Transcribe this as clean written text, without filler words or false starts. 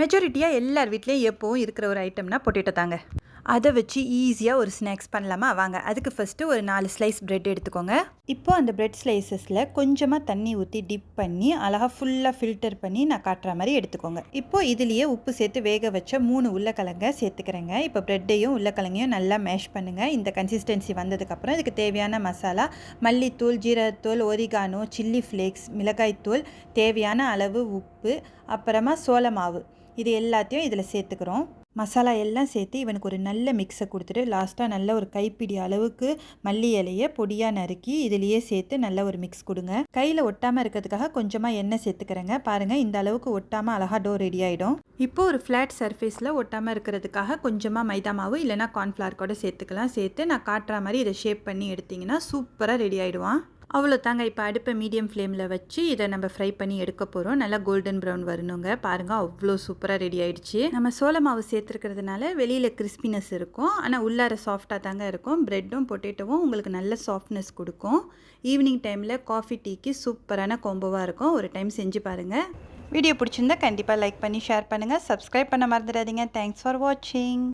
மெஜாரிட்டியாக எல்லார் வீட்லேயும் எப்போவும் இருக்கிற ஒரு ஐட்டம்னா பொட்டேட்டோ தாங்க. அதை வச்சு ஈஸியாக ஒரு ஸ்நாக்ஸ் பண்ணலாமா? வாங்க. அதுக்கு ஃபஸ்ட்டு ஒரு 4 ஸ்லைஸ் பிரெட் எடுத்துக்கோங்க. இப்போ அந்த பிரெட் ஸ்லைசஸில் கொஞ்சமாக தண்ணி ஊற்றி டிப் பண்ணி அழகாக ஃபுல்லாக ஃபில்டர் பண்ணி நான் காட்டுற மாதிரி எடுத்துக்கோங்க. இப்போது இதுலேயே உப்பு சேர்த்து வேக வச்ச 3 உருளைக்கிழங்க சேர்த்துக்கிறேங்க. இப்போ பிரெட்டையும் உருளைக்கிழங்கையும் நல்லா மேஷ் பண்ணுங்கள். இந்த கன்சிஸ்டன்சி வந்ததுக்கப்புறம் இதுக்கு தேவையான மசாலா, மல்லித்தூள், ஜீரகத்தூள், ஒரிகானோ, சில்லி ஃப்ளேக்ஸ், மிளகாய்த்தூள், தேவையான அளவு உப்பு, அப்புறமா சோள மாவு, இது எல்லாத்தையும் இதில் சேர்த்துக்கிறோம். மசாலா எல்லாம் சேர்த்து இவனுக்கு ஒரு நல்ல மிக்ஸை கொடுத்துட்டு லாஸ்ட்டாக நல்ல ஒரு கைப்பிடி அளவுக்கு மல்லி இலையை பொடியாக நறுக்கி இதுலேயே சேர்த்து நல்ல ஒரு மிக்ஸ் கொடுங்க. கையில் ஒட்டாமல் இருக்கிறதுக்காக கொஞ்சமாக எண்ணெய் சேர்த்துக்கிறேங்க. பாருங்கள், இந்த அளவுக்கு ஒட்டாமல் அழகாக டோ ரெடி ஆகிடும். இப்போ ஒரு ஃப்ளாட் சர்ஃபேஸில் ஒட்டாமல் இருக்கிறதுக்காக கொஞ்சமாக மைதா மாவு இல்லைனா கார்ன்ஃப்ளவர் கூட சேர்த்துக்கலாம். சேர்த்து நான் காட்டுற மாதிரி இதை ஷேப் பண்ணி எடுத்திங்கன்னா சூப்பராக ரெடி ஆகிடுவான். அவ்வளோ தாங்க. இப்போ அடுப்பை மீடியம் ஃப்ளேமில் வச்சு இதை நம்ம ஃப்ரை பண்ணி எடுக்க போகிறோம். நல்லா கோல்டன் ப்ரௌன் வரணுங்க. பாருங்கள், அவ்வளோ சூப்பராக ரெடி ஆகிடுச்சு. நம்ம சோள மாவு சேர்த்துருக்கிறதுனால வெளியில் கிறிஸ்பினஸ் இருக்கும், ஆனால் உள்ளார சாஃப்டாக தாங்க இருக்கும். ப்ரெட்டும் பொட்டேட்டோவும் உங்களுக்கு நல்ல சாஃப்ட்னஸ் கொடுக்கும். ஈவினிங் டைமில் காஃபி டீக்கு சூப்பரான காம்போவாக இருக்கும். ஒரு டைம் செஞ்சு பாருங்கள். வீடியோ பிடிச்சிருந்தா கண்டிப்பாக லைக் பண்ணி ஷேர் பண்ணுங்கள். சப்ஸ்கிரைப் பண்ண மறந்துடாதீங்க. தேங்க்ஸ் ஃபார் வாட்சிங்.